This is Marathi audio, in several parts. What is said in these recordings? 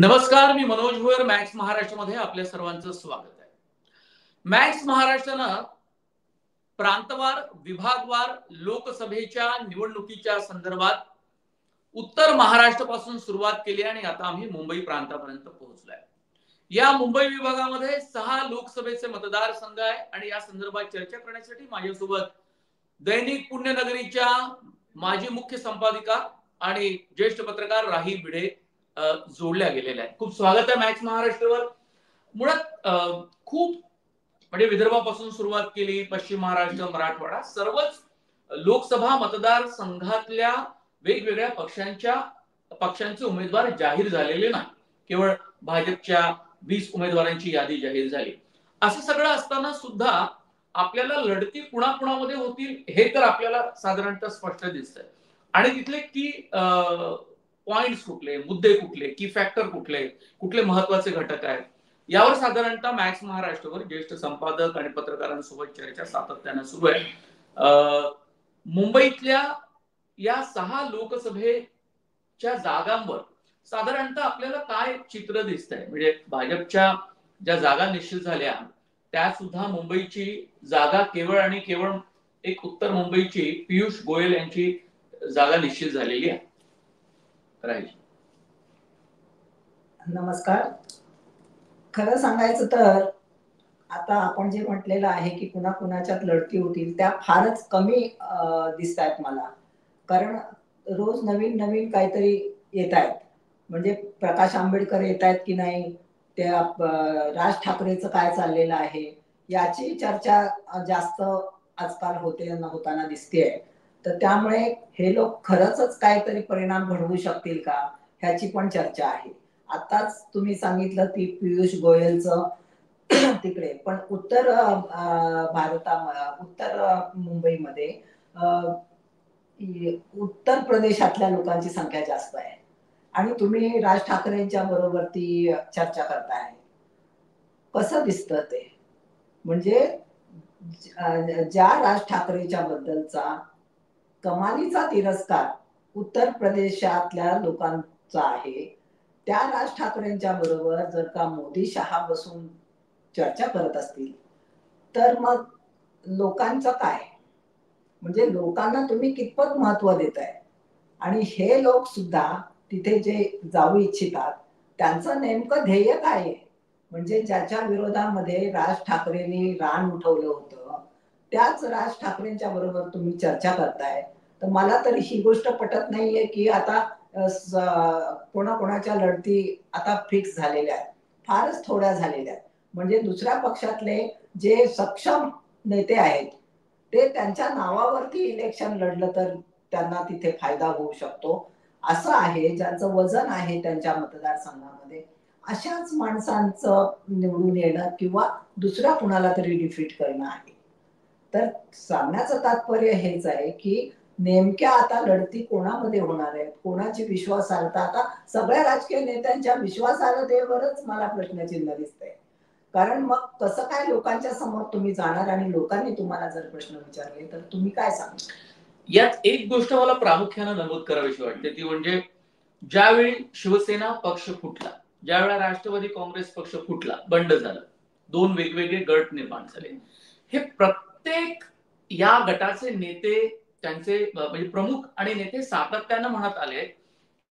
नमस्कार, मी मनोज भोयर. मॅक्स महाराष्ट्रामध्ये आपल्या सर्वांचं स्वागत आहे. मॅक्स महाराष्ट्रानं प्रांतवार, विभागवार लोकसभेच्या निवडणुकीच्या संदर्भात उत्तर महाराष्ट्रापासून सुरुवात केली आणि आता आम्ही मुंबई प्रांतापर्यंत पोहोचलोय. या मुंबई विभागामध्ये 6 लोकसभेचे मतदारसंघ आहे आणि या संदर्भात चर्चा करण्यासाठी माझ्यासोबत दैनिक पुण्यनगरीच्या माजी मुख्य संपादिका आणि ज्येष्ठ पत्रकार राही भिडे जोडल्या गेलेल्या आहेत. खूप स्वागत आहे मॅक्स महाराष्ट्रावर. मुळात खूप म्हणजे विदर्भापासून सुरुवात केली, पश्चिम महाराष्ट्र, मराठवाडा, सर्वच लोकसभा मतदारसंघातल्या वेगवेगळ्या पक्षांचे उमेदवार जाहीर झालेले नाही. केवळ भाजपच्या 20 उमेदवारांची यादी जाहीर झाली. असं सगळं असताना सुद्धा आपल्याला लढती कुणाकुणामध्ये होतील हे तर आपल्याला साधारणतः स्पष्ट दिसतंय. आणि तिथले की पॉइंट्स कुठले, मुद्दे कुठले, की फॅक्टर कुठले महत्वाचे घटक आहेत, यावर साधारणतः मॅक्स महाराष्ट्रावर ज्येष्ठ संपादक आणि पत्रकारांसोबत चर्चा सातत्याने सुरू आहे. मुंबईतल्या या 6 लोकसभेच्या जागांवर साधारणतः आपल्याला काय चित्र दिसतंय? म्हणजे भाजपच्या ज्या जागा निश्चित झाल्या त्या सुद्धा मुंबईची जागा केवळ आणि केवळ एक उत्तर मुंबईची पियुष गोयल यांची जागा निश्चित झालेली आहे. नमस्कार. खरं सांगायचं तर आता आपण जे म्हटलेलं आहे की कुणाच्यात लढती होतील त्या फारच कमी दिसत आहेत मला. कारण रोज नवीन नवीन काहीतरी येत आहेत. म्हणजे प्रकाश आंबेडकर येत आहेत की नाही, त्या राज ठाकरेचं काय चाललेलं आहे याची चर्चा जास्त आजकाल होताना दिसतेय. तर त्यामुळे हे लोक खरंच काहीतरी परिणाम घडवू शकतील का ह्याची पण चर्चा आहे. आताच तुम्ही सांगितलं ती पियुष गोयलचं तिकडे, पण उत्तर मुंबईमध्ये उत्तर प्रदेशातल्या लोकांची संख्या जास्त आहे आणि तुम्ही राज ठाकरेंच्या बरोबर ती चर्चा करताय. कसं दिसतं ते? म्हणजे ज्या राज ठाकरेच्या बद्दलचा कमालीचा तिरस्कार उत्तर प्रदेशातल्या लोकांचा आहे, त्या राज ठाकरेंच्या बरोबर जर का मोदी शहा बसून चर्चा करत असतील तर मग लोकांचं काय? म्हणजे लोकांना तुम्ही कितपत महत्व देताय? आणि हे लोक सुद्धा तिथे जे जाऊ इच्छितात त्यांचं नेमकं ध्येय काय आहे? म्हणजे ज्याच्या विरोधामध्ये राज ठाकरेंनी रान उठवलं होतं त्याच राज ठाकरेंच्या बरोबर तुम्ही चर्चा करताय. तर मला तरी ही गोष्ट पटत नाहीये की आता कोणाच्या लढती आता फिक्स झालेल्या आहेत, फारच थोड्या झालेल्या आहेत. म्हणजे दुसऱ्या पक्षातले जे सक्षम नेते आहेत ते त्यांच्या नावावरती इलेक्शन लढलं तर त्यांना तिथे फायदा होऊ शकतो असं आहे. ज्यांचं वजन आहे त्यांच्या मतदारसंघामध्ये अशाच माणसांचं निवडून येणं किंवा दुसऱ्या कुणाला तरी डिफीट करणं आहे. तर सांगण्याचं तात्पर्य हेच आहे की नेमक्या आता लढती कोणामध्ये होणार आहेत, कोणाची विश्वासार्हता. आता सगळ्या राजकीय नेत्यांच्या विश्वासार्हतेवरच मला प्रश्नचिन्ह दिसतंय. कारण मग कसं काय लोकांच्या समोर तुम्ही जाणार आणि लोकांनी तुम्हाला जर प्रश्न विचारले तर तुम्ही काय सांगणार? यात एक गोष्ट मला प्रामुख्याने नमूद करावीशी वाटते, ती म्हणजे ज्यावेळी शिवसेना पक्ष फुटला, ज्यावेळेला राष्ट्रवादी काँग्रेस पक्ष फुटला, बंड झालं, 2 वेगवेगळे गट निर्माण झाले. हे प्रत्येक या गटाचे नेते, त्यांचे म्हणजे प्रमुख आणि नेते सातत्यानं म्हणत आले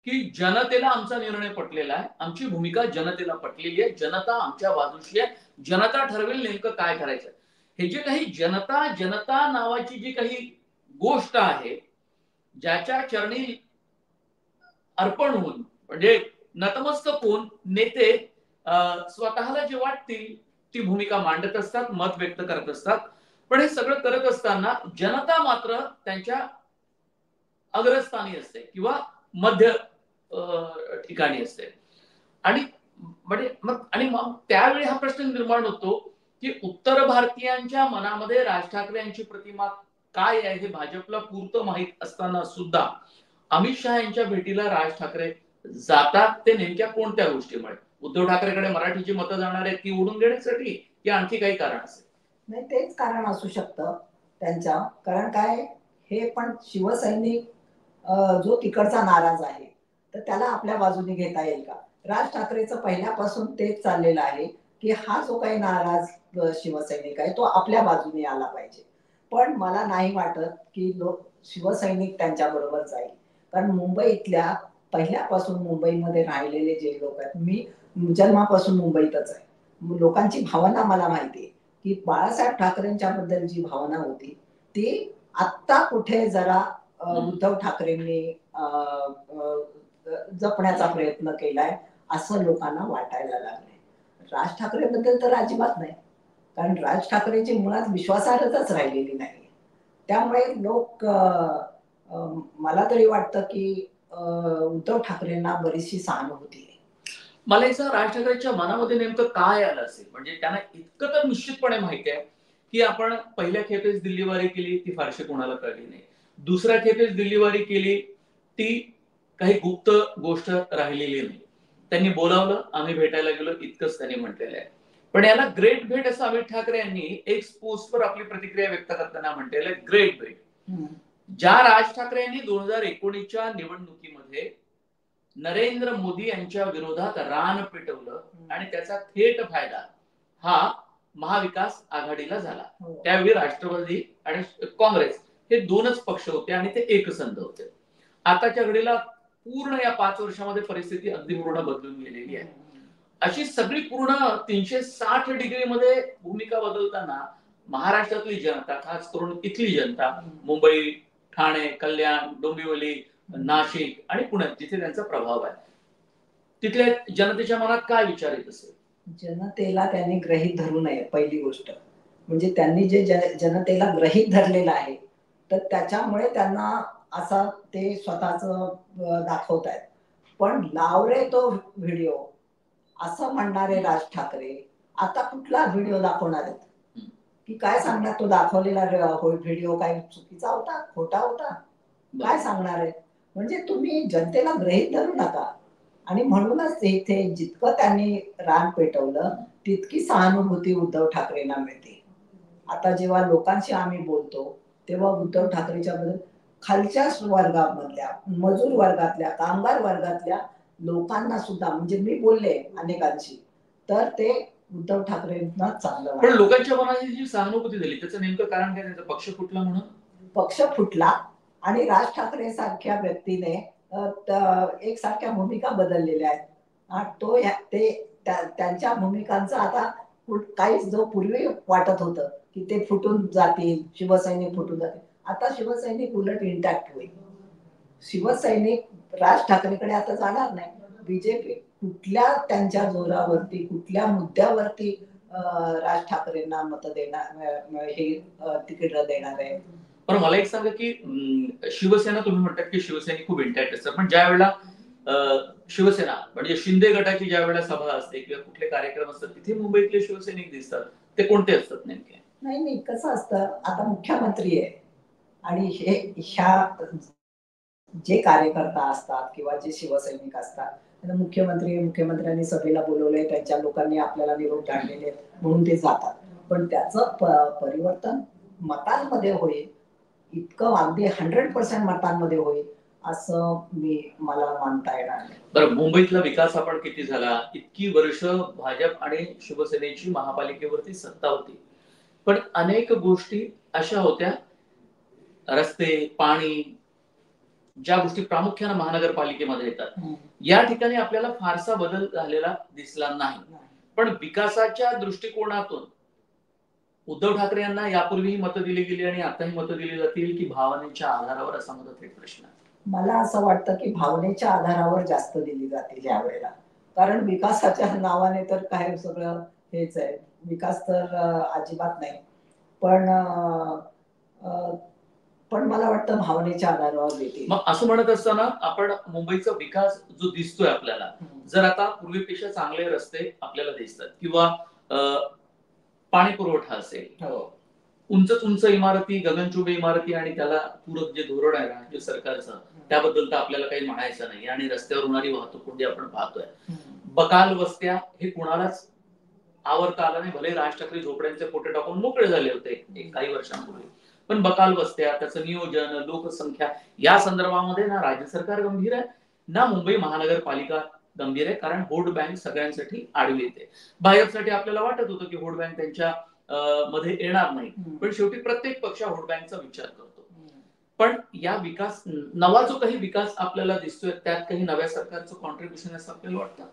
की जनतेला आमचा निर्णय पटलेला आहे, आमची भूमिका जनतेला पटलेली आहे, जनता आमच्या बाजूशी आहे, जनता ठरवेल नेमकं काय करायचं. हे जे काही जनता नावाची जी काही गोष्ट आहे, ज्याच्या चरणी अर्पण होऊन म्हणजे नतमस्तक होऊन नेते स्वतःला जे वाटतील ती भूमिका मांडत असतात, मत व्यक्त करत असतात. पण हे सगळं करत असताना जनता मात्र त्यांच्या अग्रस्थानी असते किंवा मध्य ठिकाणी असते. आणि म्हणजे मग त्यावेळी हा प्रश्न निर्माण होतो की उत्तर भारतीयांच्या मनामध्ये राज ठाकरे यांची प्रतिमा काय आहे हे भाजपला पुरतं माहीत असताना सुद्धा अमित शहा यांच्या भेटीला राज ठाकरे जातात. ते नेमक्या कोणत्या गोष्टीमुळे? उद्धव ठाकरेकडे मराठीची मतं जाणार आहेत ती ओढून घेण्यासाठी की आणखी काही कारण असेल? नाही, तेच कारण असू शकतं त्यांच्या. कारण काय, हे पण शिवसैनिक जो तिकडचा नाराज आहे तर त्याला आपल्या बाजूने घेता येईल का? राज ठाकरेचं पहिल्यापासून तेच चाललेलं आहे की हा जो काही नाराज शिवसैनिक आहे तो आपल्या बाजूने आला पाहिजे. पण मला नाही वाटत की शिवसैनिक त्यांच्या बरोबर जाईल. कारण मुंबईतल्या पहिल्यापासून मुंबईमध्ये राहिलेले जे लोक आहेत, मी जन्मापासून मुंबईतच आहे, लोकांची भावना मला माहिती आहे की बाळासाहेब ठाकरेंच्या बद्दल जी भावना होती ती आत्ता कुठे जरा उद्धव ठाकरेंनी जपण्याचा प्रयत्न केलाय असं लोकांना वाटायला लागलंय. राज ठाकरे बद्दल तर अजिबात नाही, कारण राज ठाकरेची मुळात विश्वासार्हताच राहिलेली नाही. त्यामुळे लोक मला तरी वाटतं की उद्धव ठाकरेंना बरीचशी सहानुभूती आहे. मला याचं राज ठाकरेंच्या मनामध्ये नेमकं काय आलं असेल, म्हणजे त्यांना इतकं तर निश्चितपणे माहिती आहे की आपण पहिल्या खेपेस दिल्लीवारी केली ती फारशी कोणाला कळली नाही, दुसऱ्या खेपेस दिल्लीवारी केली ती काही गुप्त गोष्ट राहिलेली नाही, त्यांनी बोलावलं आम्ही भेटायला गेलो इतकंच त्यांनी म्हटलेलं आहे. पण याला ग्रेट भेट असं अमित ठाकरे यांनी एक्स पोस्टवर आपली प्रतिक्रिया व्यक्त करताना म्हटलेलं आहे, ग्रेट भेट. ज्या राज ठाकरे यांनी 2019च्या निवडणुकीमध्ये नरेंद्र मोदी यांच्या विरोधात रान पेटवलं आणि त्याचा थेट फायदा हा महाविकास आघाडीला झाला. त्यावेळी राष्ट्रवादी आणि काँग्रेस हे दोनच पक्ष होते आणि ते एकसंध होते. आताच्या घडीला पूर्ण या 5 वर्षामध्ये परिस्थिती अगदी पूर्ण बदलून गेलेली आहे. अशी सगळी पूर्ण 360 डिग्री मध्ये भूमिका बदलताना महाराष्ट्रातली जनता, खास करून इथली जनता, मुंबई, ठाणे, कल्याण, डोंबिवली, नाशिक आणि पुण्यात जिथे त्यांचा प्रभाव आहे, तिथल्या जनतेच्या मनात काय विचार येत असेल? जनतेला त्यांनी ग्रहित धरू नये, पहिली गोष्ट म्हणजे त्यांनी जे जनतेला ग्रहित धरलेलं आहे तर त्याच्यामुळे त्यांना असा ते स्वतःच दाखवत आहेत. पण लाव रे तो व्हिडिओ असं म्हणणारे राज ठाकरे आता कुठला व्हिडिओ दाखवणार आहेत की काय सांगणार? तो दाखवलेला व्हिडिओ काय चुकीचा होता, खोटा होता, काय सांगणार आहे? म्हणजे तुम्ही जनतेला ग्रहित धरू नका. आणि म्हणूनच इथे जितकं त्यांनी रान पेटवलं तितकी सहानुभूती उद्धव ठाकरेंना मिळते. आता जेव्हा लोकांशी आम्ही बोलतो तेव्हा उद्धव ठाकरेच्या बद्दल खालच्या वर्गामधल्या, मजूर वर्गातल्या, कामगार वर्गातल्या लोकांना सुद्धा, म्हणजे मी बोलले अनेकांशी, तर ते उद्धव ठाकरेंना चांगलं वाटतं. पण लोकांच्या मनाची जी सहानुभूती झाली त्याचं नेमकं कारण काय? त्यांचा पक्ष फुटला म्हणून? पक्ष फुटला आणि राज ठाकरे सारख्या व्यक्तीने एकसारख्या भूमिका बदललेल्या आहेत. तो त्यांच्या भूमिकांचं आता काही जो पूर्वी वाटत होतं की ते फुटून जातील, शिवसैनिक फुटून जातील, आता शिवसैनिक उलट इंटॅक्ट होईल. शिवसैनिक राज ठाकरेकडे आता जाणार नाही. बीजेपी कुठल्या त्यांच्या जोरावरती, कुठल्या मुद्द्यावरती राज ठाकरेंना मत देणार, हे तिकीट देणार आहे? पण मला एक सांगा की शिवसेना, तुम्ही म्हणतात की शिवसैनिक खूप इंटॅक्ट असतात, पण ज्या वेळेला शिवसेना म्हणजे शिंदे गटाची ज्या वेळेला सभा असते किंवा कुठले कार्यक्रम असतात तिथे मुंबईतले शिवसैनिक दिसतात, ते कोणते असतात नेमके? नाही, कसं असतं, आता मुख्यमंत्री आहे आणि ह्या जे कार्यकर्ता असतात किंवा जे शिवसैनिक असतात, मुख्यमंत्र्यांनी सभेला बोलवलंय, त्यांच्या लोकांनी आपल्याला निरोप काढलेले म्हणून ते जातात. पण त्याचं परिवर्तन मतांमध्ये होईल, इतकं अगदी 100% मतांमध्ये होईल असं मला मानता येणार नाही. बरं, मुंबईतला विकास आपण किती झाला? इतकी वर्ष भाजप आणि शिवसेनेची महापालिकेवरती सत्ता होती, पण अनेक गोष्टी अशा होत्या, रस्ते, पाणी, ज्या गोष्टी प्रामुख्याने महानगरपालिकेमध्ये येतात, या ठिकाणी आपल्याला फारसा बदल झालेला दिसला नाही. पण विकासाच्या दृष्टिकोनातून उद्धव ठाकरे यांना यापूर्वीही मतं दिली गेली आणि आताही मतं दिली जातील की भावनेच्या आधारावर, असा माझा थेट प्रश्न आहे. मला असं वाटतं की भावनेच्या आधारावर जास्त दिली जातील यावेळेला, कारण विकासाच्या नावाने तर काय सगळं हेच आहे, विकास तर अजिबात नाही. पण मला वाटतं भावनेच्या आधारावर देतील. मग असं म्हणत असताना आपण मुंबईचा विकास जो दिसतोय आपल्याला, जर आता पूर्वीपेक्षा चांगले रस्ते आपल्याला दिसतात किंवा पाणी पुरवठा असेल, उंच इमारती, गगनचुंबी इमारती आणि त्याला पूरक जे धोरण आहे राज्य सरकारचं, त्याबद्दल तर आपल्याला काही म्हणायचं नाही. आणि रस्त्यावर होणारी वाहतूक कोंडी आपण पाहतोय. बकाल वस्त्या हे कुणालाच आवडता आलं नाही, भले राज ठाकरे झोपड्यांचे फोटो टाकून मोकळे झाले होते काही वर्षांपूर्वी, पण बकाल वस्त्या, त्याचं नियोजन, लोकसंख्या या संदर्भामध्ये ना राज्य सरकार गंभीर आहे, ना मुंबई महानगरपालिका गंभीर आहे, कारण व्होट बँक सगळ्यांसाठी आडवी येते. भाजपसाठी आपल्याला वाटत होतं की व्होट बँक त्यांच्या मध्ये येणार नाही, पण शेवटी प्रत्येक पक्ष व्होट बँकचा विचार करतो. पण या विकास, नवा जो काही विकास आपल्याला दिसतोय, त्यात काही नव्या सरकारचं कॉन्ट्रीब्युशन असं आपल्याला वाटतं?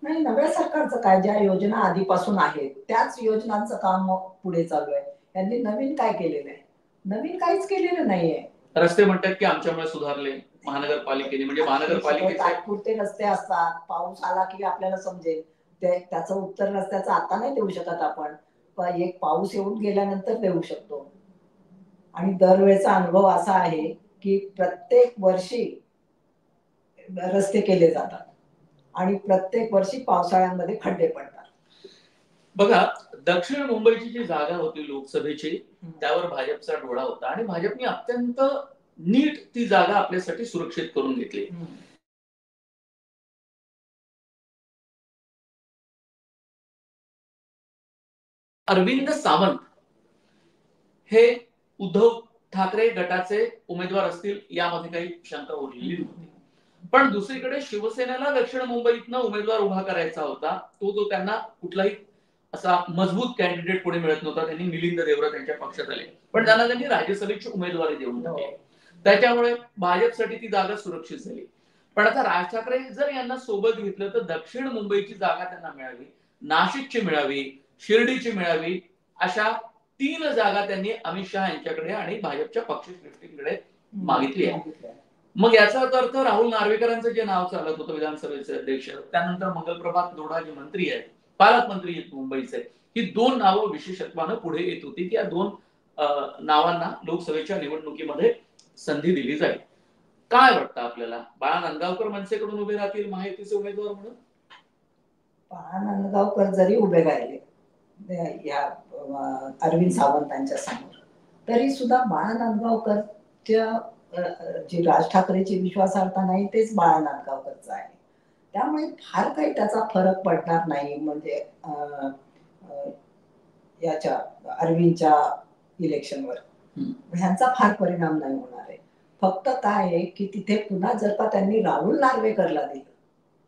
नाही, नव्या सरकारचं काय, ज्या योजना आधीपासून आहेत त्याच योजनांचं काम पुढे चालू आहे. त्यांनी नवीन काय केलेलं आहे? नवीन काहीच केलेलं नाहीये. रस्ते म्हणतात की आमच्यामुळे सुधारले, महानगरपालिकेने, म्हणजे महानगरपालिकेचे तात्पुरते रस्ते असतात, पाऊस आला की आपल्याला समजेल. त्याचं उत्तर रस्त्याचं आता नाही देऊ शकत आपण, पण एक पाऊस येऊन गेल्यानंतर देऊ शकतो. आणि दरवेळेचा अनुभव असा आहे की प्रत्येक वर्षी रस्ते केले जातात आणि प्रत्येक वर्षी पावसाळ्यामध्ये खड्डे पडतात. बघा, दक्षिण मुंबईची जी जागा होती लोकसभेची, त्यावर भाजपचा डोळा होता आणि भाजपने अत्यंत नीट ती जागा आपल्यासाठी सुरक्षित करून घेतली. अरविंद सावंत हे उद्धव ठाकरे गटाचे उमेदवार असतील यामध्ये काही शंका उरलेली नव्हती. पण दुसरीकडे शिवसेनेला दक्षिण मुंबईतनं उमेदवार उभा करायचा होता, तो त्यांना कुठलाही असा मजबूत कॅन्डिडेट पुढे मिळत नव्हता. त्यांनी मिलिंद देवरा त्यांच्या पक्षात आले, पण त्यांनी राज्यसभेची उमेदवारी देऊन टाकली. त्याच्यामुळे भाजपसाठी ती जागा सुरक्षित झाली. पण आता राज ठाकरे जर यांना सोबत घेतलं तर दक्षिण मुंबईची जागा त्यांना मिळावी, नाशिकची मिळावी, शिर्डीची मिळावी, अशा 3 जागा त्यांनी अमित शहा यांच्याकडे आणि भाजपच्या पक्षश्रेष्ठींकडे मागितली आहे. मग याचा अर्थ राहुल नार्वेकरांचं जे नाव चालत होतं विधानसभेचे अध्यक्ष, त्यानंतर मंगलप्रभात लोढा जे मंत्री आहेत, पालकमंत्री आहेत मुंबईचे, ही 2 नावं विशेषत्वानं पुढे येत होती की या 2 नावांना लोकसभेच्या निवडणुकीमध्ये संधी दिली जाईल. काय वाटतं आपल्याला? बाळा नांदगावकर मनसेकडून उभे राहतील महायुतीचे उमेदवार म्हणून? बाळा नांदगावकर जरी उभे राहिले या अरविंद सावंतांच्या समोर, तरी सुद्धा बाळा नांदगावकरच्या जी राज ठाकरेची विश्वासार्हता नाही तेच बाळा नांदगावकरचं आहे. त्यामुळे फार काही त्याचा फरक पडणार नाही. म्हणजे याच्या अरविंदच्या इलेक्शनवर ह्यांचा फार परिणाम नाही होणार आहे. फक्त काय आहे की तिथे पुन्हा जर का त्यांनी राहुल नार्वेकरला दिलं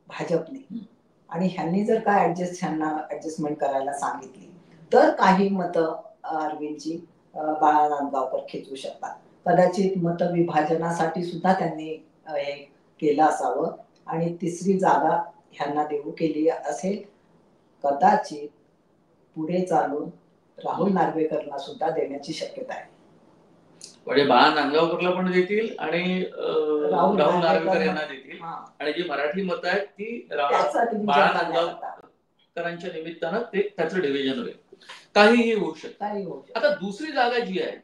भाजपने आणि ह्यांनी जर का ऍडजस्टमेंट करायला सांगितली, तर काही मतं अरविंदची बाळा नांदगावकर खेचू शकतात. कदाचित मतविभाजनासाठी सुद्धा त्यांनी हे केलं असावं आणि 3री जागा ह्यांना देऊ केली असेल. कदाचित पुढे चालून राहुल नार्वेकरला सुद्धा देण्याची शक्यता आहे. म्हणजे बाळा नांदगावकरला पण देतील आणि राहुल नार्वेकर यांना देतील, आणि जी मराठी मतं आहेत ती बाळा नांदगावकरांच्या निमित्तानं त्याचं डिव्हिजन होईल. काहीही होऊ शकतं. आता दुसरी जागा जी आहे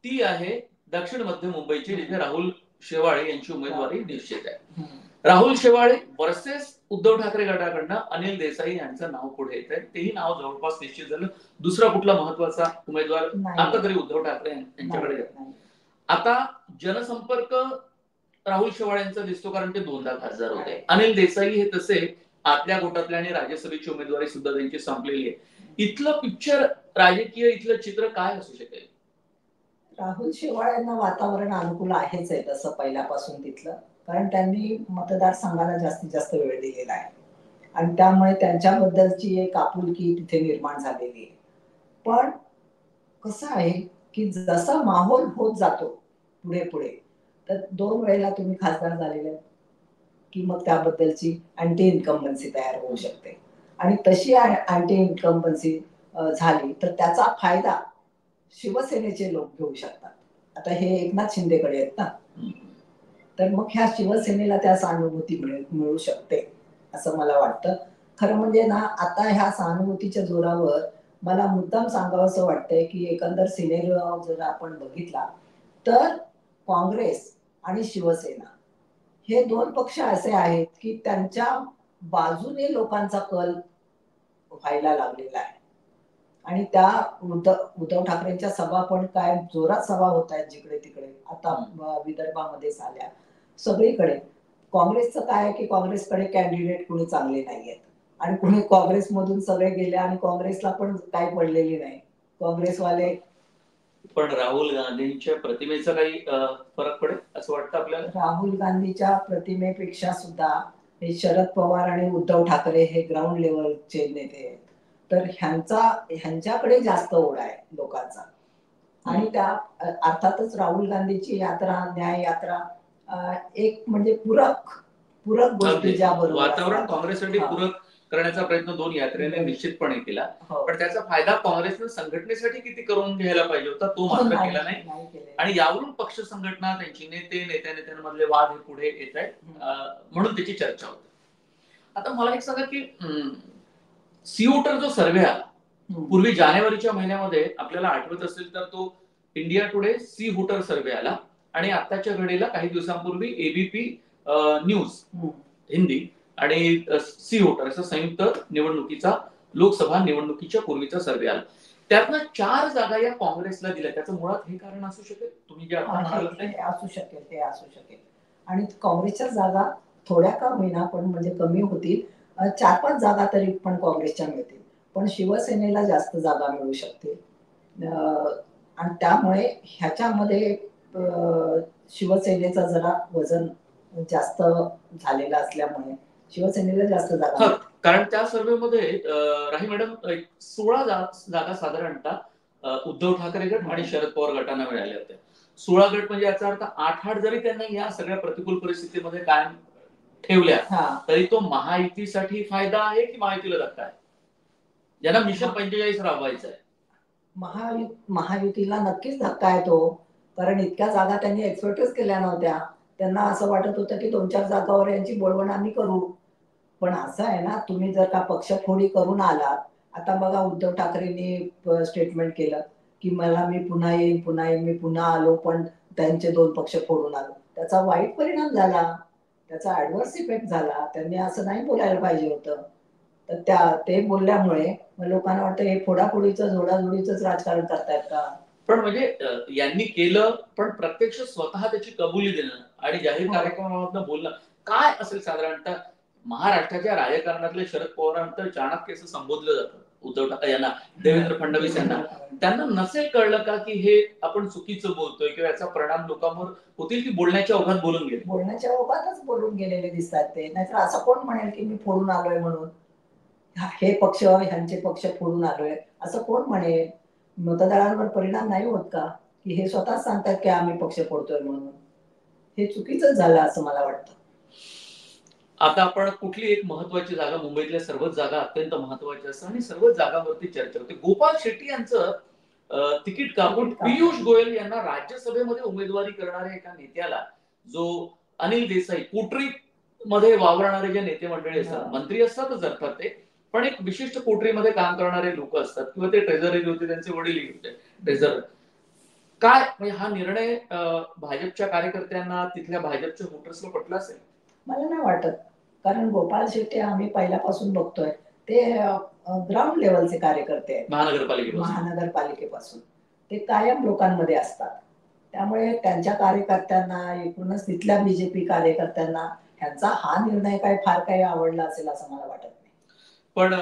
ती आहे दक्षिण मध्य मुंबईची, जिथे राहुल शेवाळे यांची उमेदवारी निश्चित आहे. राहुल शेवाळे वर्सेस उद्धव ठाकरे गटाकडनं अनिल देसाई यांचं नाव पुढे येत आहे. तेही नाव जवळपास निश्चित झालं. दुसरा कुठला महत्वाचा उमेदवार आता तरी उद्धव ठाकरे यांच्याकडे. आता जनसंपर्क राहुल शेवाळे यांचा दिसतो, कारण ते 2दा खासदार होते. अनिल देसाई हे तसे आतल्या गोटातल्या आणि राज्यसभेची उमेदवारी सुद्धा त्यांची संपलेली आहे. इथलं पिक्चर राजकीय, इथलं चित्र काय असू शकेल? राहुल शेवाळ्यांना वातावरण अनुकूल आहेच आहे तसं पहिल्यापासून तिथलं, कारण त्यांनी मतदारसंघाला जास्तीत जास्त वेळ दिलेला आहे आणि त्यामुळे त्यांच्याबद्दलची एक आपुलकी तिथे निर्माण झालेली आहे. पण कसं आहे की जसा माहोल होत जातो पुढे पुढे, तर 2 वेळेला तुम्ही खासदार झालेले की मग त्याबद्दलची अँटी इन्कम्बन्सी तयार होऊ शकते आणि तशी अँटी इन्कम्बन्सी झाली तर त्याचा फायदा शिवसेनेचे लोक घेऊ शकतात. आता हे एकनाथ शिंदेकडे आहेत ना, तर मग ह्या शिवसेनेला त्या सहानुभूती मिळू शकते असं मला वाटतं. खरं म्हणजे ना, आता ह्या सहानुभूतीच्या जोरावर मला मुद्दाम सांगावंसं वाटतंय की एकंदर सिनेरिओ जर आपण बघितला तर काँग्रेस आणि शिवसेना हे 2 पक्ष असे आहेत की त्यांच्या बाजूने लोकांचा कल व्हायला लागलेला आहे आणि त्या उद्धव ठाकरेंच्या सभा पण काय जोरात सभा होत आहेत जिकडे तिकडे. आता विदर्भामध्ये झाल्या, सगळीकडे. काँग्रेसचं काय आहे की काँग्रेसकडे कॅन्डिडेट कुणी चांगले नाहीयेत आणि कुणी काँग्रेसमधून सगळे गेले आणि काँग्रेसला पण काही पडलेली नाही. काँग्रेसवाले. पण राहुल गांधींच्या प्रतिमेचा काही फरक पडेल असं वाटतं आपल्याला? राहुल गांधीच्या प्रतिमेपेक्षा सुद्धा हे शरद पवार आणि उद्धव ठाकरे हे ग्राउंड लेवलचे नेते आहेत, तर ह्यांच्याकडे जास्त ओढा आहे लोकांचा. आणि त्या अर्थातच राहुल गांधीची यात्रा, न्याय यात्रा एक म्हणजे पूरक गोष्टी ज्या बरोबर वातावरण काँग्रेससाठी पूरक करण्याचा प्रयत्न दोन यात्रेने निश्चितपणे केला, पण त्याचा फायदा काँग्रेसने संघटनेसाठी किती करून घ्यायला पाहिजे होता तो मात्र केला नाही. आणि यावरून पक्ष संघटना, त्यांची नेत्यांमधले वाद हे पुढे येत आहेत, म्हणून त्याची चर्चा होते. आता मला एक सांगा की सी वोटर जो सर्व्हे आला पूर्वी जानेवारीच्या महिन्यामध्ये, आपल्याला आठवत असेल तर तो India Today C voter survey आला, आणि आताच्या घडीला काही दिवसांपूर्वी एबीपी न्यूज हिंदी आणि सी वोटर असं संयुक्त निवडणुकीचा, लोकसभा निवडणुकीच्या पूर्वीचा सर्व्हे आला. त्यातनं 4 जागा या काँग्रेसला दिल्या. त्याचं मुळात हे कारण असू शकेल, तुम्ही जे आता म्हणालात ते असू शकेल. आणि काँग्रेसच्या जागा थोड्या का होईना पण म्हणजे कमी होतील, 4-5 जागा तरी पण काँग्रेसच्या मिळतील, पण शिवसेनेला जास्त जागा मिळू शकतील. आणि त्यामुळे ह्याच्यामध्ये शिवसेनेचा जरा वजन जास्त झालेला असल्यामुळे शिवसेनेला जास्त जागा, कारण त्या सर्व्हे मध्ये राही मॅडम 16 जागा साधारणतः उद्धव ठाकरे गट आणि शरद पवार गटांना मिळाल्या होत्या. 16 गट म्हणजे याचा अर्थ 8 जरी त्यांना या सगळ्या प्रतिकूल परिस्थितीमध्ये कायम ठेवल्या तरी तो महायुतीसाठी फायदा आहे की महायुतीला धक्का आहे, ज्यांना मिशन 45 राबवायचं आहे? महायुतीला नक्कीच धक्का आहे तो, कारण इतक्या जागा त्यांनी एक्सपेक्टच केल्या नव्हत्या. त्यांना असं वाटत होतं की 2-4 जागावर यांची बोलवण आम्ही करू, पण असं आहे ना, तुम्ही जर का पक्षफोडी करून आलात, आता बघा उद्धव ठाकरेंनी स्टेटमेंट केलं की मी पुन्हा येईन, मी पुन्हा आलो, पण त्यांचे 2 पक्ष फोडून आलो. त्याचा वाईट परिणाम झाला, त्याचा ऍडव्हर्स इफेक्ट झाला. त्यांनी असं नाही बोलायला पाहिजे होतं. तर ते बोलल्यामुळे लोकांना वाटतं हे फोडाफोडीचं, जोडाजोडीचंच राजकारण करतायत का? पण म्हणजे यांनी केलं, पण प्रत्यक्ष स्वतः त्याची कबुली देणं आणि जाहीर कार्यक्रमातून बोलणं काय असेल साधारणतः? महाराष्ट्राच्या राजकारणातले शरद पवारांतर चाणक्य असं संबोधलं जातं उद्धव ठाकरे यांना, देवेंद्र फडणवीस यांना. त्यांना नसेल कळलं का की हे आपण चुकीचं बोलतोय किंवा याचा परिणाम लोकांवर होतील, की बोलण्याच्या ओघात बोलून गेले? बोलण्याच्या ओघातच बोलून गेलेले दिसतात ते. नाहीतर असं कोण म्हणेल की मी फोडून आलोय म्हणून, हे पक्ष ह्यांचे पक्ष फोडून आलोय असं कोण म्हणेल? मतदारांवर परिणाम नाही होत का की हे स्वतःच सांगतात की आम्ही पक्ष फोडतोय म्हणून? हे चुकीचंच झालं असं मला वाटतं. आता आपण कुठली एक महत्वाची जागा, मुंबईतल्या सर्वच जागा अत्यंत महत्वाच्या असतात आणि सर्वच जागांवरती चर्चा होते. गोपाल शेट्टी यांचं तिकीट कापून पियुष गोयल यांना राज्यसभेमध्ये उमेदवारी करणाऱ्या एका नेत्याला, जो अनिल देसाई, कोटरी मध्ये वावरणारे जे नेते मंडळी असतात, मंत्री असतातच अर्थात ते, पण एक विशिष्ट कोटरीमध्ये काम करणारे लोक असतात, किंवा ते ट्रेझरर होते, त्यांचे वडील होते ट्रेझरर. काय म्हणजे हा निर्णय भाजपच्या कार्यकर्त्यांना, तिथल्या भाजपच्या वोटर्सला पटला असेल? मला नाही वाटत, कारण गोपाल शेट्टी आम्ही पहिल्यापासून बघतोय ते ग्राउंड लेवलचे कार्यकर्ते आहेत. महानगरपालिकेपासून ते कायम लोकांमध्ये असतात. त्यामुळे त्यांच्या कार्यकर्त्यांना, एकूणच तिथल्या बीजेपी कार्यकर्त्यांना ह्यांचा हा निर्णय फार काही आवडला असेल असं मला वाटत नाही. पण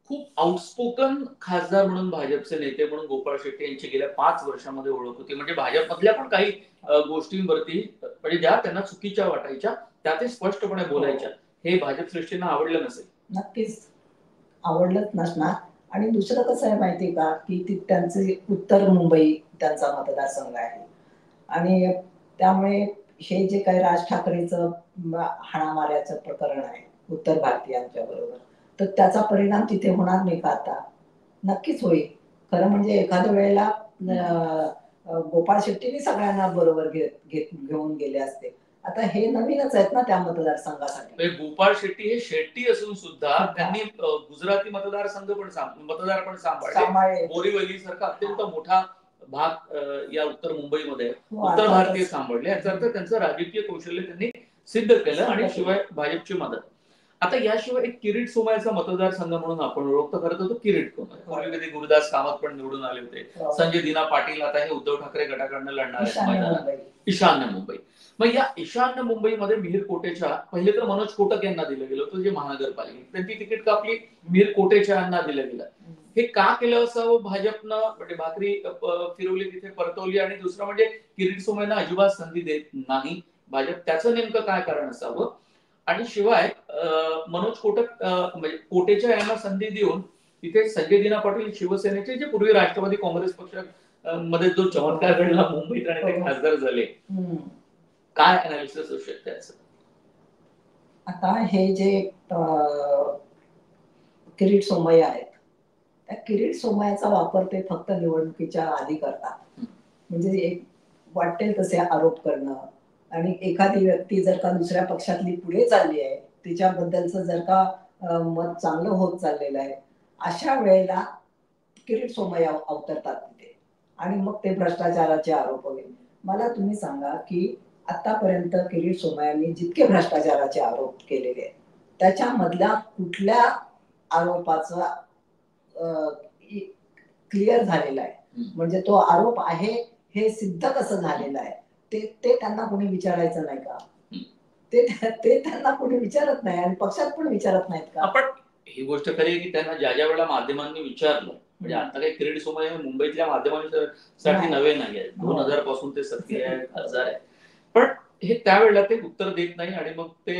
खूप आउटस्पोकन खासदार म्हणून, भाजपचे नेते म्हणून गोपाळ शेट्टी यांची गेल्या 5 वर्षांमध्ये ओळख होती. म्हणजे भाजपमधल्या पण काही गोष्टींवरती, म्हणजे ज्या त्यांना चुकीच्या वाटायच्या त्या ते स्पष्टपणे बोलायच्या. हे भाजप सृष्टींना आवडलं नसेल. नक्कीच आवडलंच नसणार. आणि दुसरं कसं आहे माहितीये का, की त्यांचे उत्तर मुंबई त्यांचा मतदारसंघ आहे, आणि त्यामुळे हे जे काही राज ठाकरेंचं हाणामाऱ्याचं प्रकरण आहे उत्तर भारतीयांच्या बरोबर, तर त्याचा परिणाम तिथे होणार नाही का? आता नक्कीच होईल. खरं म्हणजे एखाद्या वेळेला गोपाळ शेट्टीने सगळ्यांना बरोबर घेऊन गेले असते. आता हे नवीनच आहेत ना त्या मतदारसंघासाठी. गोपाळ शेट्टी हे शेट्टी असून सुद्धा त्यांनी गुजराती मतदार पण सांभाळले. बोरीवली सारखा अत्यंत मोठा भाग या उत्तर मुंबईमध्ये उत्तर भारतीय सांभाळले. याचा अर्थ त्यांचं राजकीय कौशल्य त्यांनी सिद्ध केलं, आणि शिवाय भाजपची मदत. आता याशिवाय एक किरीट सोमय्याचा मतदारसंघ म्हणून आपण ओळखतो. खरं तर तो किरीट पूर्वी कधी गुरुदास कामत पण निवडून आले होते. संजय दिना पाटील आता हे उद्धव ठाकरे गटाकडनं लढणार आहेत. ईशान्य मुंबई. मग या ईशान्य मुंबईमध्ये मिहीर कोटेच्या, पहिले तर मनोज कोटक यांना दिलं गेलं होतं, जे महानगरपालिका, त्यांची तिकीट कापली, मिहीर कोटेच्या यांना दिलं गेलं. हे का केलं असावं भाजपनं? म्हणजे भाकरी फिरवली, तिथे परतवली. आणि दुसरं म्हणजे किरीट सोमय्यांना अजिबात संधी देत नाही भाजप. त्याचं नेमकं काय कारण असावं? आणि शिवाय मनोज कोटक म्हणजे कोटेच्या यांना संधी देऊन तिथे संजय दिना पाटील शिवसेनेचे जे पूर्वी राष्ट्रवादी काँग्रेस पक्ष मध्ये जो चमत्कार घडला मुंबईत आणि ते खासदार झाले, काय अनालिसिस असू शकते याचं? आता हे जे किरीट सोमय्या आहेत, त्या किरीट सोमय्याचा वापर ते फक्त निवडणुकीच्या आधी करतात. म्हणजे एक वाटेल तसे आरोप करणं, आणि एखादी व्यक्ती जर का दुसऱ्या पक्षातली पुढे चालली आहे, तिच्याबद्दलचं जर का मत चांगलं होत चाललेलं आहे, अशा वेळेला किरीट सोमय्या अवतरतात तिथे आणि मग ते भ्रष्टाचाराचे आरोप वगैरे. मला तुम्ही सांगा की आतापर्यंत किरीट सोमय्यांनी जितके भ्रष्टाचाराचे आरोप केलेले आहेत, त्याच्यामधल्या कुठल्या आरोपाचा क्लिअर झालेला आहे, म्हणजे तो आरोप आहे हे सिद्ध कसं झालेलं आहे, ते त्यांना कोणी विचारायचं नाही का? ते त्यांना कोणी विचारत नाही आणि पक्षात पण विचारत नाहीत का? आपण ही गोष्ट खरी आहे की त्यांना ज्या ज्या वेळेला माध्यमांनी विचारलं, म्हणजे आता काही किरीट सोमय्या मुंबईतल्या माध्यमांसाठी नवे नाही आहे, 2000 पासून ते सक्रिय आहे, खासदार आहे, पण हे त्यावेळेला ते उत्तर देत नाही आणि मग ते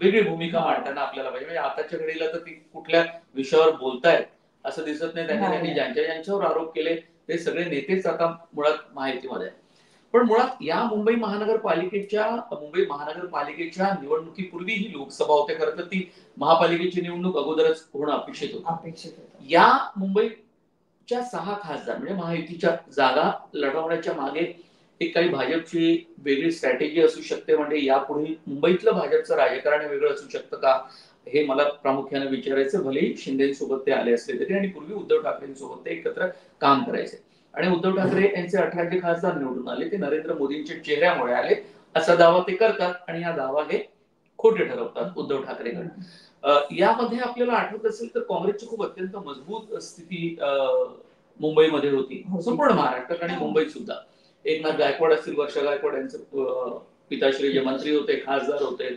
वेगळी भूमिका मांडताना आपल्याला पाहिजे. म्हणजे आताच्या घडीला तर ती कुठल्या विषयावर बोलतायत असं दिसत नाही. त्यांनी ज्यांच्यावर आरोप केले ते सगळे नेतेच आता मुळात माहितीमध्ये आहे. पण मुळात या मुंबई महानगरपालिकेच्या निवडणुकीपूर्वी ही लोकसभा होते. खरं तर ती महापालिकेची निवडणूक अगोदरच होणं अपेक्षित होतं. या मुंबईच्या 6 खासदार म्हणजे महायुतीच्या जागा लढवण्याच्या मागे एक काही भाजपची वेगळी स्ट्रॅटेजी असू शकते, म्हणजे यापुढे मुंबईतलं भाजपचं राजकारण वेगळं असू शकतं का, हे मला प्रामुख्याने विचारायचं. भलेही शिंदेसोबत ते आले असले तरी आणि पूर्वी उद्धव ठाकरेंसोबत ते एकत्र काम करायचे, आणि उद्धव ठाकरे यांचे 18 खासदार निवडून आले ते नरेंद्र मोदींच्या चेहऱ्यामुळे आले असा दावा ते करतात, आणि हा दावा हे खोटे ठरवतात उद्धव ठाकरेंकडे. यामध्ये आपल्याला आठवत असेल तर काँग्रेसची खूप अत्यंत मजबूत स्थिती मुंबईमध्ये होती, संपूर्ण महाराष्ट्रात आणि मुंबईत सुद्धा. एकनाथ गायकवाड असतील, वर्षा गायकवाड यांचे पिताश्री जे मंत्री होते, खासदार होते.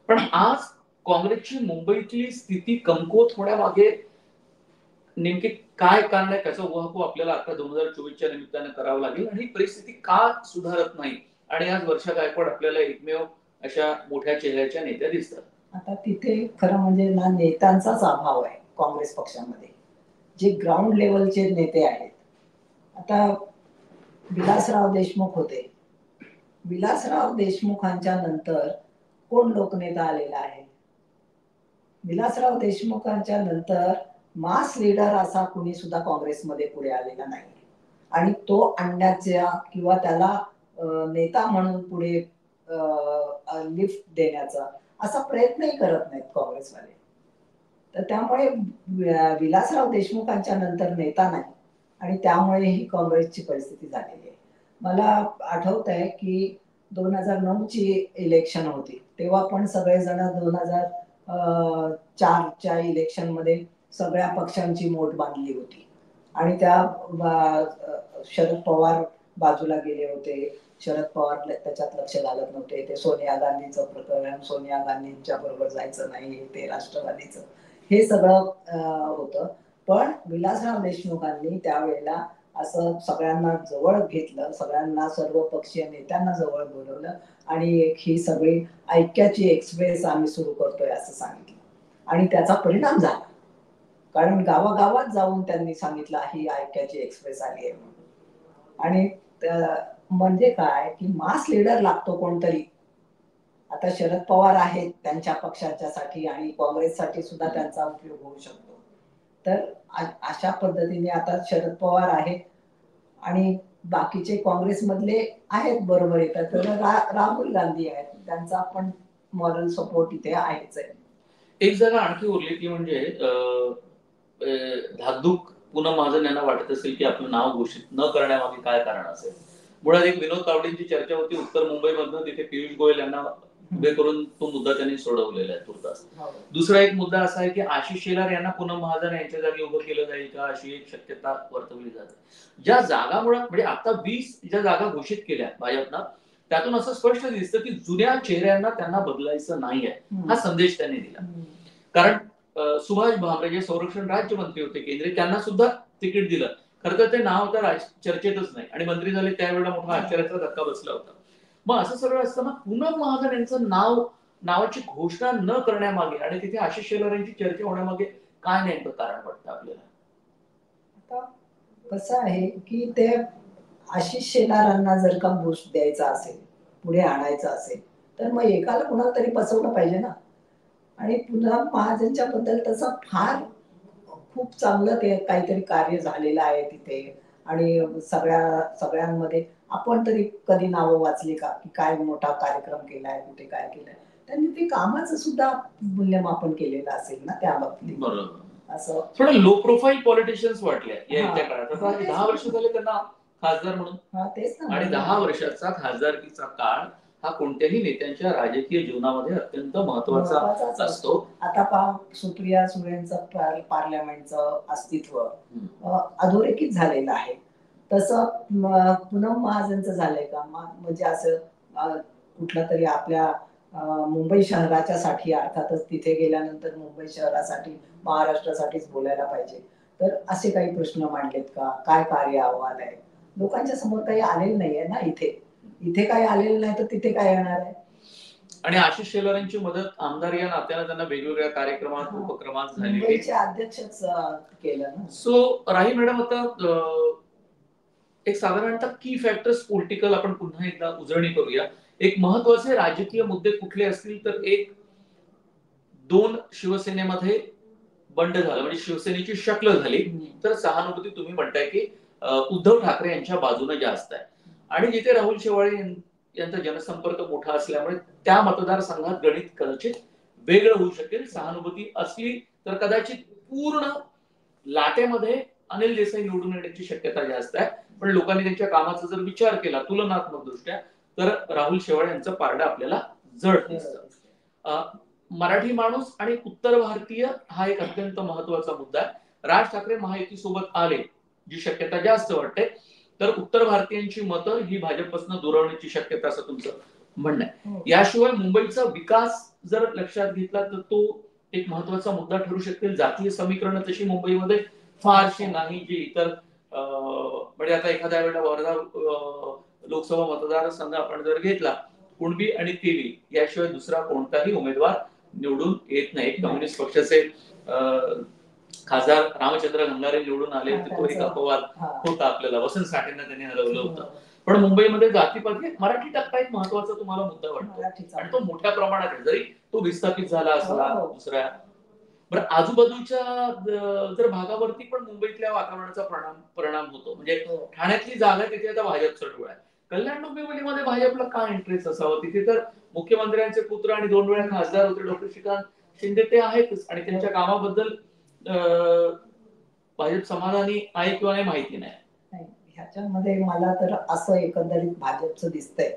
पण आज काँग्रेसची मुंबईतली स्थिती कमकुवत होण्यामागे नेमकी काय कारण आहे, त्याचा उहापोह आपल्याला आता 2024च्या निमित्तानं करावं लागेल, आणि परिस्थिती का सुधारत नाही, आणि आज वर्षा गायकवाड आपल्याला एकमेव अशा मोठ्या चेहऱ्याच्या नेत्या दिसतात. आता तिथे खरं म्हणजे ना नेत्यांचाच अभाव आहे काँग्रेस पक्षामध्ये. जे ग्राउंड लेवलचे नेते आहेत, आता विलासराव देशमुख होते, विलासराव देशमुखांच्या नंतर कोण लोकनेता आलेला आहे? विलासराव देशमुखांच्या नंतर मास लीडर असा कुणी सुद्धा काँग्रेसमध्ये पुढे आलेला नाही, आणि तो आणण्याचा किंवा त्याला नेता म्हणून पुढे लिफ्ट देण्याचा असा प्रयत्नही करत नाहीत काँग्रेसवाले. तर त्यामुळे विलासराव देशमुखांच्या नंतर नेता नाही, आणि त्यामुळे ही काँग्रेसची परिस्थिती झालेली आहे. मला आठवत आहे की 2009ची इलेक्शन होती, तेव्हा पण सगळेजण 2004च्या इलेक्शन मध्ये सगळ्या पक्षांची मोठ बांधली होती, आणि त्या शरद पवार बाजूला गेले होते. शरद पवार त्याच्यात लक्ष घालत नव्हते. ते सोनिया गांधीचं प्रकरण, सोनिया गांधींच्या बरोबर जायचं नाही, ते राष्ट्रवादीचं, हे सगळं होतं. पण विलासराव देशमुखांनी त्यावेळेला असं सगळ्यांना जवळ घेतलं, सगळ्यांना, सर्व पक्षीय नेत्यांना जवळ बोलवलं, आणि ही सगळी ऐक्याची एक्सप्रेस आम्ही सुरू करतोय असं सांगितलं, आणि त्याचा परिणाम झाला. कारण गावागावात जाऊन त्यांनी सांगितलं ही ऐक्याची एक्सप्रेस आली आहे म्हणून. आणि म्हणजे काय की मास लीडर लागतो कोणतरी. आता शरद पवार आहेत त्यांच्या पक्षाच्यासाठी, आणि काँग्रेससाठी सुद्धा त्यांचा उपयोग होऊ शकतो. तर अशा पद्धतीने आता शरद पवार आहेत आणि बाकीचे काँग्रेसमधले आहेत बरोबर येतात, तर राहुल गांधी आहेत, त्यांचा पण मॉरल सपोर्ट इथे आहेच आहे. एक जागा आणखी उरली ती म्हणजे धाकधूक पूनम महाजन यांना वाटत असेल की आपलं नाव घोषित न करण्यामागे काय कारण असेल. मुळात एक विनोद तावडेंची चर्चा होती उत्तर मुंबईमधनं, तिथे पियुष गोयल यांना उभे करून तो मुद्दा त्यांनी सोडवलेला आहे तुर्तास. दुसरा एक मुद्दा असा आहे की आशिष शेलार यांना पूनम महाजन यांच्या जागी उभं केलं जाईल का, अशी एक शक्यता वर्तवली जाते. ज्या जागा मुळात म्हणजे आता 20 ज्या जागा घोषित केल्या भाजपनं, त्यातून असं स्पष्ट दिसतं की जुन्या चेहऱ्यांना त्यांना बदलायचं नाहीये, हा संदेश त्यांनी दिला. कारण सुभाष भामरे जे संरक्षण राज्यमंत्री होते केंद्रीय, त्यांना सुद्धा तिकीट दिलं. खरं तर ते नाव तर चर्चेतच नाही, आणि मंत्री झाले त्यावेळेला मोठा आश्चर्याचा धक्का बसला होता. मग असं सगळं असताना पूनम महाजन यांचं नाव नावाची घोषणा न करण्यामागे आणि तिथे आशिष शेलार यांची चर्चा होण्यामागे काय नेमकं कारण वाटतं आपल्याला? आता कसं आहे की ते आशिष शेलारांना जर का बूस्ट द्यायचा असेल, पुढे आणायचं असेल, तर मग एकाला कुणाला तरी बसवलं पाहिजे ना. आणि पुन्हा महाजनच्या बद्दल तसं फार खूप चांगलं ते काहीतरी कार्य झालेलं आहे तिथे. आणि सगळ्यांमध्ये आपण तरी कधी नावं वाचली का की काय मोठा कार्यक्रम केलाय, कुठे काय केलंय. त्यांनी ते कामाचं सुद्धा मूल्यमापन केलेलं असेल ना त्या बाबतीत. बरोबर. असं थोडं लो प्रोफाईल पॉलिटिशियन्स वाटले या हा. येत्या काळात. आता हा, तेच 10 वर्ष ना. झाले त्यांना खासदार म्हणून, हा, तेच ना. आणि 10 वर्षाचा खासदारकीचा काळ हा कोणत्याही नेत्यांच्या राजकीय जीवनामध्ये अत्यंत महत्वाचा महत्वाचाच असतो. आता पहा, सुप्रिया सुळेंचं पार्लमेंटचं अस्तित्व अधोरेखित झालेलं आहे. तसं पूनम महाजनचं झालंय का? म्हणजे असं कुठला तरी आपल्या मुंबई शहराच्या साठी, अर्थातच तिथे गेल्यानंतर मुंबई शहरासाठी, महाराष्ट्रासाठीच बोलायला पाहिजे. तर असे काही प्रश्न मांडलेत का? काय कार्य अहवाल आहे? लोकांच्या समोर काही आलेलं नाहीये ना. इथे काही आलेलं नाही तर तिथे काय येणार आहे? आणि आशिष शेलारांची मदत आमदार या नात्यानं त्यांना वेगवेगळ्या कार्यक्रमात, उपक्रमात झालेली. मुंबईचे अध्यक्षच केलं ना. सो राही मॅडम, आता एक साधारणतः की फॅक्टर्स पॉलिटिकल आपण पुन्हा एकदा उजळणी करूया. एक महत्वाचे राजकीय मुद्दे कुठले असतील तर एक, 2 शिवसेनेमध्ये बंड झालं म्हणजे शिवसेनेची शक्ल झाली, तर सहानुभूती तुम्ही म्हणताय की उद्धव ठाकरे यांच्या बाजूने जास्त आहे. आणि जिथे राहुल शेवाळे यांचा जनसंपर्क मोठा असल्यामुळे त्या मतदारसंघात गणित कदाचित वेगळं होऊ शकेल. सहानुभूती असली तर कदाचित पूर्ण लाटेमध्ये अनिल देसाई निवडून येण्याची शक्यता जास्त आहे. पण लोकांनी त्यांच्या कामाचा जर विचार केला तुलनात्मक दृष्ट्या, तर राहुल शेवाळे यांचं पारडं आपल्याला जड दिसतं. मराठी माणूस आणि उत्तर भारतीय हा एक अत्यंत महत्वाचा मुद्दा आहे. राज ठाकरे महायुती सोबत आले, जी शक्यता जास्त वाटते, तर उत्तर भारतीयांची मतं ही भाजपपासून दुरावण्याची शक्यता, असं तुमचं म्हणणं आहे. याशिवाय मुंबईचा विकास जर लक्षात घेतला तर तो एक महत्वाचा मुद्दा ठरू शकेल. जातीय समीकरण तशी मुंबईमध्ये फारशी नाही, जी इतर म्हणजे आता एखाद्या वेळेला वर्धा लोकसभा मतदारसंघ आपण जर घेतला, कुणबी आणि तेली याशिवाय दुसरा कोणताही उमेदवार निवडून येत नाही. कम्युनिस्ट पक्षाचे खासदार रामचंद्र घंगारे निवडून आले, तो एक अपवाद होता आपल्याला. वसंत साठेंना त्यांनी हरवलं होतं. पण मुंबईमध्ये जातीपाती मराठी टप्पा एक महत्वाचा तुम्हाला मुद्दा वाटतो आणि तो मोठ्या प्रमाणात आहे, जरी तो विस्थापित झाला असला दुसऱ्या. बरं, आजूबाजूच्या जर भागावरती पण मुंबईतल्या वातावरणाचा परिणाम होतो. म्हणजे ठाण्यातली जागा तिथे आता भाजप चढवळ आहे. कल्याण डोंबिवलीमध्ये भाजपला काय इंटरेस्ट असावं? तिथे तर मुख्यमंत्र्यांचे पुत्र आणि 2 वेळा खासदार होते डॉक्टर श्रीकांत शिंदे, ते आहेतच. आणि त्यांच्या कामाबद्दल भाजप समाधानी आहे किंवा नाही माहिती नाही. ह्याच्यामध्ये मला तर असं एकंदरीत भाजपचं दिसतंय,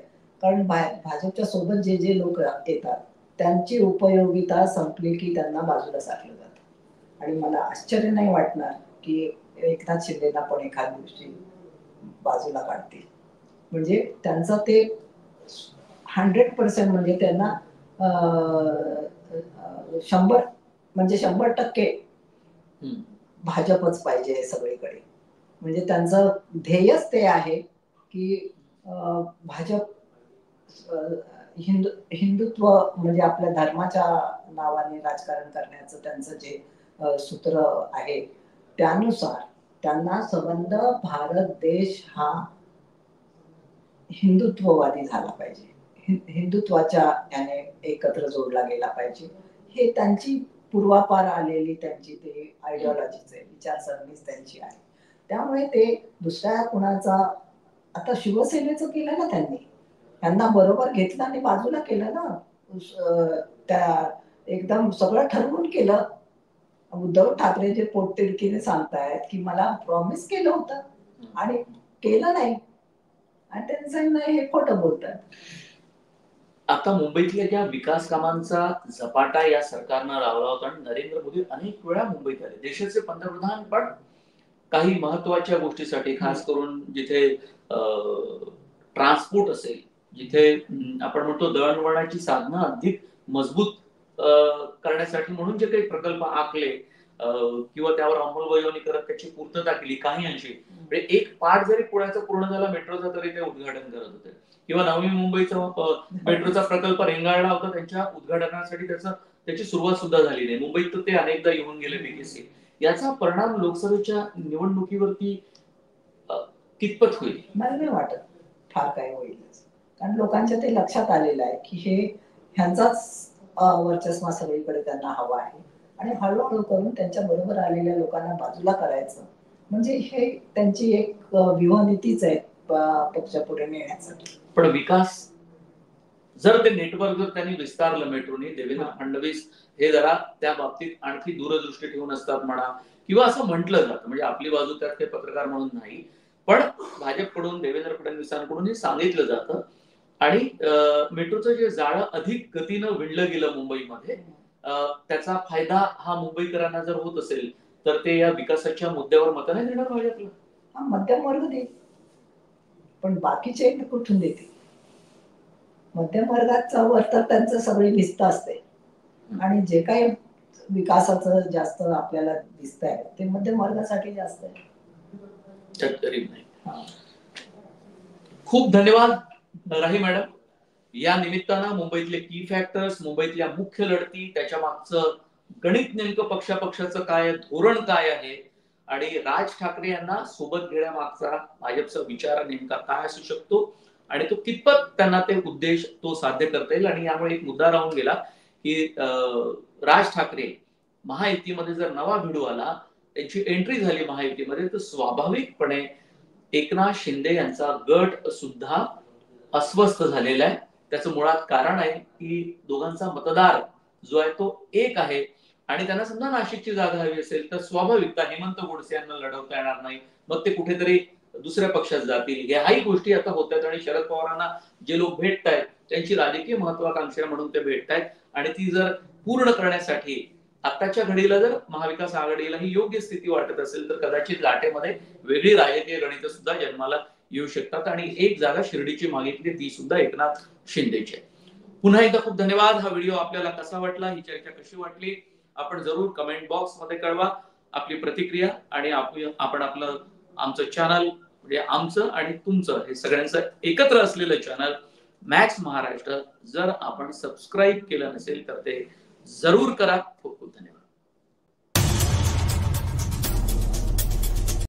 कारण भाजपच्या सोबत जे जे लोक येतात त्यांची उपयोगिता संपली की त्यांना बाजूला सारलं जातं. आणि मला आश्चर्य नाही वाटणार की एकनाथ शिंदेना पण एखाद दिवशी बाजूला काढतील. म्हणजे त्यांचं ते 100% म्हणजे त्यांना 100 म्हणजे 100% भाजपच पाहिजे सगळीकडे. म्हणजे त्यांचं ध्येयच ते आहे की भाजप हिंदुत्व म्हणजे आपल्या धर्माच्या नावाने राजकारण करण्याचं त्यांचं जे सूत्र आहे, त्यानुसार त्यांना संबंध भारत देश हा हिंदुत्ववादी झाला पाहिजे, हिंदुत्वाच्या याने एकत्र जोडला गेला पाहिजे. हे त्यांची पूर्वापार आलेली त्यांची ते आयडिओलॉजीच आहे, विचारसरणीच त्यांची आहे. त्यामुळे ते दुसऱ्या कुणाचा, आता शिवसेनेचं केलं ना त्यांना बरोबर घेतलं आणि बाजूला केलं ना. त्या एकदम सगळं ठरवून केलं. उद्धव ठाकरे जे पोटतिडकीने सांगतायत की मला प्रॉमिस केलं होतं आणि केलं नाही, आणि त्यांचं नाही, हे खोटं बोलतात. आता मुंबईतल्या ज्या विकास कामांचा झपाटा या सरकारनं लावला होता, आणि नरेंद्र मोदी अनेक वेळा मुंबईत आले, देशाचे पंतप्रधान, पण काही महत्वाच्या गोष्टीसाठी, खास करून जिथे ट्रान्सपोर्ट असेल, जिथे आपण म्हणतो दळणवळणाची साधनं अधिक मजबूत करण्यासाठी म्हणून जे काही प्रकल्प आखले, किंवा त्यावर अंमलबजावणी करत त्याची पूर्तता केली काही अंशी. म्हणजे एक पार्ट जरी पुण्याचा पूर्ण झाला मेट्रोचा तरी ते उद्घाटन करत होते. किंवा नवी मुंबईचा मेट्रोचा प्रकल्प रेंगाळला होता, त्यांच्या उद्घाटनासाठी त्याची सुरुवात सुद्धा झाली नाही. मुंबईत तर ते अनेकदा येऊन गेले बीकेसी. याचा परिणाम लोकसभेच्या निवडणुकीवरती कितपत होईल? मला नाही वाटत फार काय होईल, कारण लोकांच्या ते लक्षात आलेलं आहे की हे ह्यांचाच वर्चस्व सगळीकडे त्यांना हवा आहे आणि हळूहळू करून त्यांच्या बरोबर आलेल्या लोकांना बाजूला करायचं म्हणजे हे त्यांची एक व्यूहनीतीच आहे पक्ष पुढे नेण्यासाठी. पण विकास जर ते नेटवर्क जर त्यांनी विस्तारलं मेट्रोनी, देवेंद्र फडणवीस हे जरा त्या बाबतीत आणखी दूरदृष्टी ठेवून असतात म्हणा, किंवा असं म्हटलं जातं, म्हणजे आपली बाजू त्यात काही पत्रकार म्हणून नाही, पण भाजपकडून देवेंद्र फडणवीसांकडून हे सांगितलं जातं. आणि मेट्रोचं जे जाळं अधिक गतीनं विणलं गेलं मुंबईमध्ये, त्याचा फायदा हा मुंबईकरांना जर होत असेल तर ते या विकासाच्या मुद्द्यावर मत नाही देणार भाजपला. हा मध्यम वर्ग देईल, पण बाकीचे कुठून देतील? मध्यम वर्गाचा वर तर त्यांचं सगळी भिस्त असते आणि जे काही विकासाचं जास्त आपल्याला दिसत आहे ते मध्यम वर्गासाठी जास्त आहे, गरीब नाही. खूप धन्यवाद राही मॅडम. या निमित्तानं मुंबईतले की फॅक्टर्स, मुंबईतल्या मुख्य लढती, त्याच्या मागचं गणित नेमकं पक्षाचं काय, धोरण काय आहे आणि राज ठाकरे यांना सोबत घेण्यामागचा भाजपचा विचार नेमका काय असू शकतो आणि तो कितपत त्यांना ते उद्देश तो साध्य करता येईल. आणि यामुळे एक मुद्दा राहून गेला की राज ठाकरे महायुतीमध्ये जर नवा भिडू आला, त्यांची एंट्री झाली महायुतीमध्ये, तर स्वाभाविकपणे एकनाथ शिंदे यांचा गट सुद्धा अस्वस्थ झालेला आहे. त्याचं मुळात कारण आहे की दोघांचा मतदार जो आहे तो एक आहे आणि त्यांना समजा नाशिकची जागा हवी असेल तर स्वाभाविकता हेमंत गोडसे यांना लढवता येणार नाही, मग ते कुठेतरी दुसऱ्या पक्षात जातील. ह्याही गोष्टी आता होत आहेत आणि शरद पवारांना जे लोक भेटतायत त्यांची राजकीय महत्वाकांक्षा म्हणून ते भेटतायत आणि ती जर पूर्ण करण्यासाठी आताच्या घडीला जर महाविकास आघाडीला ही योग्य स्थिती वाटत असेल तर कदाचित लाटेमध्ये वेगळी राजकीय गणित सुद्धा जन्माला येऊ शकतात आणि एक जागा शिर्डीची मागितली ती सुद्धा एकनाथ शिंदेची. पुन्हा एकदा खूप धन्यवाद. हा व्हिडिओ आपल्याला कसा वाटला, ही चर्चा कशी वाटली, आपण जरूर कमेंट बॉक्स मध्ये कळवा आपली प्रतिक्रिया. आणि आपण आपलं आमचं चॅनल म्हणजे आमचं आणि तुमचं हे सगळ्यांचं एकत्र असलेलं चॅनल मॅक्स महाराष्ट्र जर आपण सबस्क्राईब केलं नसेल तर ते जरूर करा. खूप खूप धन्यवाद.